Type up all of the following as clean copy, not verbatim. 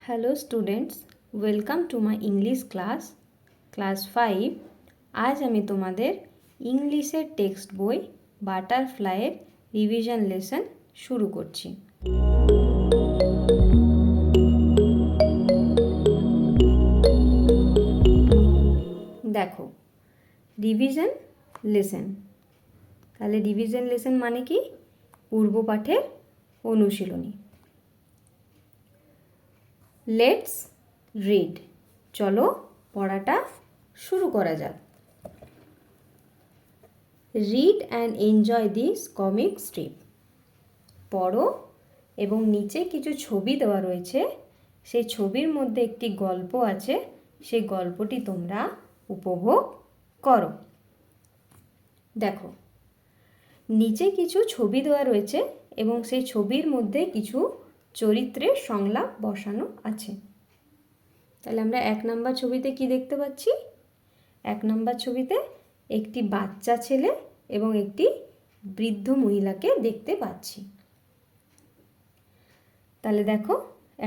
Hello students, welcome to my English class 5। আজ আমি তোমাদের ইংলিশের টেক্সট বই বাটারফ্লাইয়ের রিভিশন লেসন শুরু করছি। দেখো, রিভিশন লেসন। তাহলে রিভিশন লেসন মানে কি? পূর্ব পাঠের অনুশীলনী। Let's read. চলো পড়াটা শুরু করা যাক। Read and enjoy this comic strip. পড়ো এবং নিচে কিছু ছবি দেওয়া রয়েছে, সেই ছবির মধ্যে একটি গল্প আছে, সেই গল্পটি তোমরা উপভোগ করো। দেখো, নিচে কিছু ছবি দেওয়া রয়েছে এবং সেই ছবির মধ্যে কিছু চরিত্রের সংলাপ বসানো আছে। তাহলে আমরা 1 নম্বর ছবিতে কি দেখতে পাচ্ছি? 1 নম্বর ছবিতে একটি বাচ্চা ছেলে এবং একটি বৃদ্ধ মহিলাকে দেখতে পাচ্ছি। তাহলে দেখো,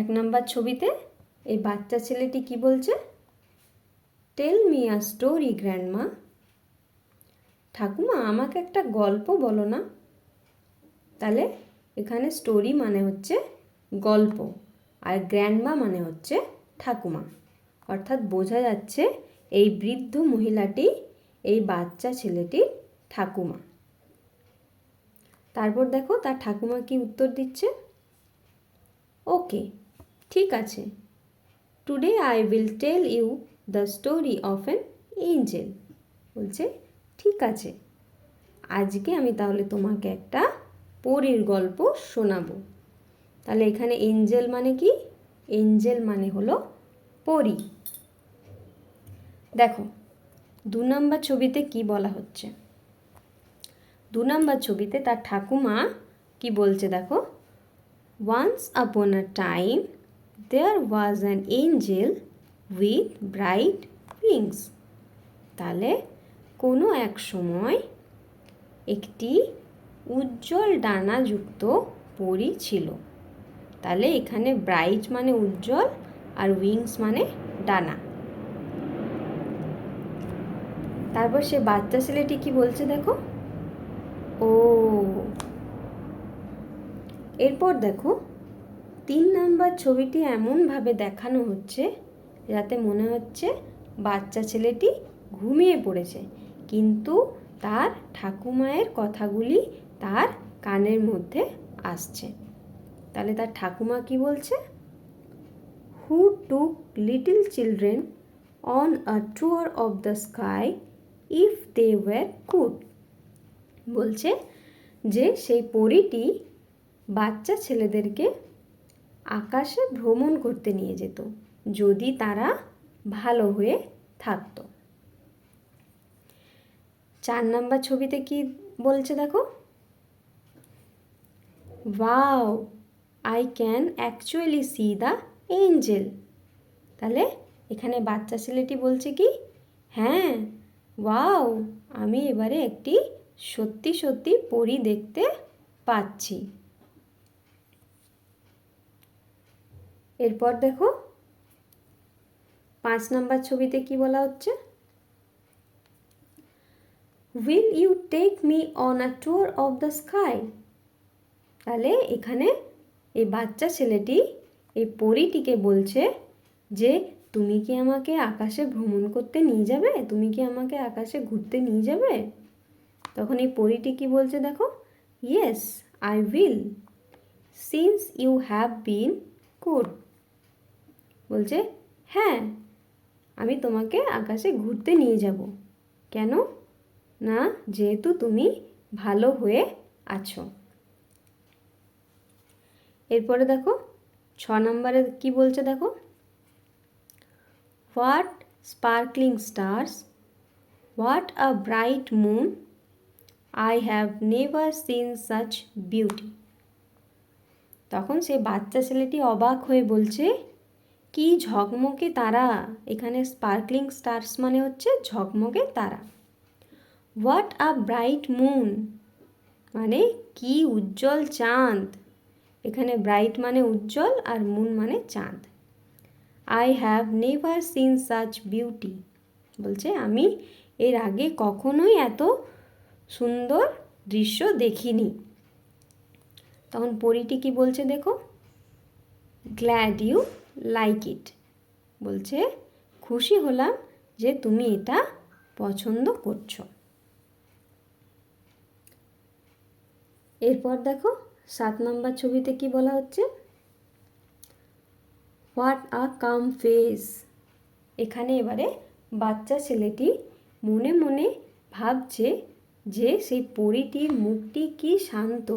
1 নম্বর ছবিতে এই বাচ্চা ছেলেটি কি বলছে? Tell me a story grandma. ঠাকুমা, আমাকে একটা গল্প বলো না। তাহলে এখানে স্টোরি মানে হচ্ছে গল্প, আর গ্র্যান্ডমা মানে হচ্ছে ঠাকুমা। অর্থাৎ বোঝা যাচ্ছে এই বৃদ্ধ মহিলাটি এই বাচ্চা ছেলেটির ঠাকুমা। তারপর দেখো তার ঠাকুমা কি উত্তর দিচ্ছে? ওকে, ঠিক আছে। Today I will tell you the story of an angel. বলছে ঠিক আছে, আজকে আমি তাহলে তোমাকে একটা পরীর গল্প শোনাবো। তাহলে এখানে এঞ্জেল মানে কি? এঞ্জেল মানে হলো পরী। দেখো 2 নম্বর ছবিতে কি বলা হচ্ছে? 2 নম্বর ছবিতে তার ঠাকুমা কি বলছে দেখো, once upon a time there was an angel with bright wings. তাহলে কোনো এক সময় একটি উজ্জ্বল ডানাযুক্ত পরী ছিল। তাহলে এখানে ব্রাইট মানে উজ্জ্বল আর উইংস মানে ডানা। তারপর সে বাচ্চা ছেলেটি কি বলছে দেখো, ও। এরপর দেখো 3 নম্বর ছবিটি এমনভাবে দেখানো হচ্ছে যাতে মনে হচ্ছে বাচ্চা ছেলেটি ঘুমিয়ে পড়েছে, কিন্তু তার ঠাকুমায়ের কথাগুলি তার কানের মধ্যে আসছে। তাহলে তার ঠাকুমা কি বলছে? Who took little children on a tour of the sky if they were good. বলছে যে সেই পরীটি বাচ্চা ছেলেদেরকে আকাশে ভ্রমণ করতে নিয়ে যেত যদি তারা ভালো হয়ে থাকতো। 4 নম্বর ছবিতে কি বলছে দেখো, wow I can actually C the Angel. তাহলে এখানে বাচ্চা ছেলেটি বলছে কি, হ্যাঁ, ওয়াও, আমি এবারে একটি সত্যি সত্যি পরী দেখতে পাচ্ছি। এরপর দেখো 5 নম্বর ছবিতে কি বলা হচ্ছে, will you take me on a tour of the sky. তাহলে এখানে এই বাচ্চা ছেলেটি এই পরীটিকে বলছে যে তুমি কি আমাকে আকাশে ভ্রমণ করতে নিয়ে যাবে, তুমি কি আমাকে আকাশে ঘুরতে নিয়ে যাবে? তখন এই পরীটি কি বলছে দেখো, yes I will since you have been good. বলছে হ্যাঁ, আমি তোমাকে আকাশে ঘুরতে নিয়ে যাব। কেন না, যেহেতু তুমি ভালো হয়ে আছো। এরপরে দেখো 6 নম্বরে কি বলছে দেখো, what sparkling stars, what a bright moon, I have never seen such beauty. তখন সে বাচ্চা ছেলেটি অবাক হয়ে বলছে, কি ঝকমকে তারা। এখানে স্পার্কলিং স্টার্স মানে হচ্ছে ঝকমকে তারা। হোয়াট আ ব্রাইট মুন মানে কি উজ্জ্বল চাঁদ। এখানে ব্রাইট মানে উজ্জ্বল আর মুন মানে চাঁদ। I have never seen such beauty, বলছে আমি এর আগে কখনোই এত সুন্দর দৃশ্য দেখিনি। তখন পরীটি কি বলছে দেখো, গ্ল্যাড ইউ লাইক ইট, বলছে খুশি হলাম যে তুমি এটা পছন্দ করছো। এরপর দেখো 7 নম্বর ছবিতে কি বলা হচ্ছে, হোয়াট আ কাম ফেস। এখানে এবারে বাচ্চা ছেলেটি মনে মনে ভাবছে যে সেই পরীটির মুখটি কি শান্ত।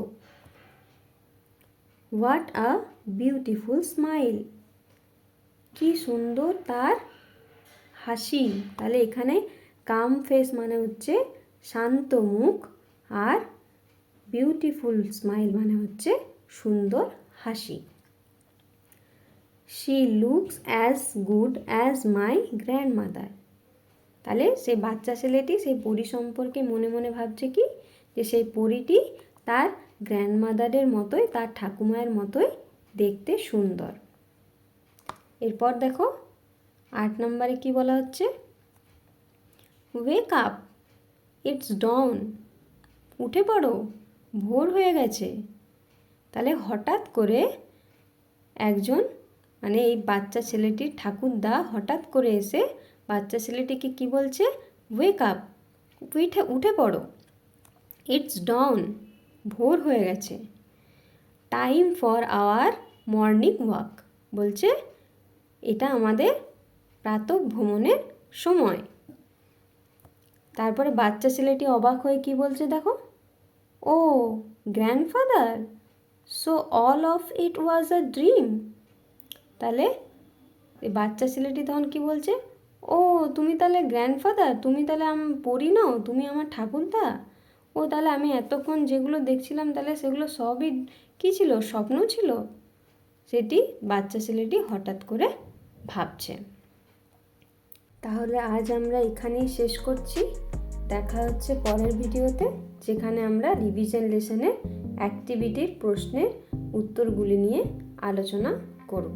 হোয়াট আ বিউটিফুল স্মাইল, কি সুন্দর তার হাসি। তাহলে এখানে কাম ফেস মানে হচ্ছে শান্ত মুখ, আর বিউটিফুল স্মাইল মানে হচ্ছে সুন্দর হাসি। She looks as good as my grandmother. তাহলে সেই বাচ্চা ছেলেটি সেই পরী সম্পর্কে মনে মনে ভাবছে কি, যে সেই পরীটি তার গ্র্যান্ডমাদারের মতোই, তার ঠাকুমায়ের মতোই দেখতে সুন্দর। এরপর দেখো 8 নম্বরে কি বলা হচ্ছে, ওয়েক আপ ইটস ডন, উঠে পড়ো ভোর হয়ে গেছে। তাহলে হঠাৎ করে একজন মানে এই বাচ্চা ছেলেটির ঠাকুরদা হঠাৎ করে এসে বাচ্চা ছেলেটিকে কি বলছে, ওয়েক আপ, উঠে পড়ো, ইটস ডন, ভোর হয়ে গেছে। Time for our morning walk, বলছে এটা আমাদের প্রাতঃ ভ্রমণের সময়। তারপরে বাচ্চা ছেলেটি অবাক হয়ে কি বলছে দেখো, oh grandfather, so all of it was a dream. তাহলে এই বাচ্চা ছেলেটি তখন কি বলছে, ও তুমি তাহলে গ্র্যান্ডফাদার, তুমি তাহলে আমি পড়ি নাও, তুমি আমার ঠাকুরদা। ও তাহলে আমি এতক্ষণ যেগুলো দেখছিলাম তাহলে সেগুলো সবই কী ছিল, স্বপ্ন ছিল। সেটি বাচ্চা ছেলেটি হঠাৎ করে ভাবছে। তাহলে আজ আমরা এখানেই শেষ করছি। দেখা হচ্ছে পরের ভিডিওতে, যেখানে আমরা রিভিশন লেসনের অ্যাক্টিভিটির প্রশ্নের উত্তরগুলি নিয়ে আলোচনা করব।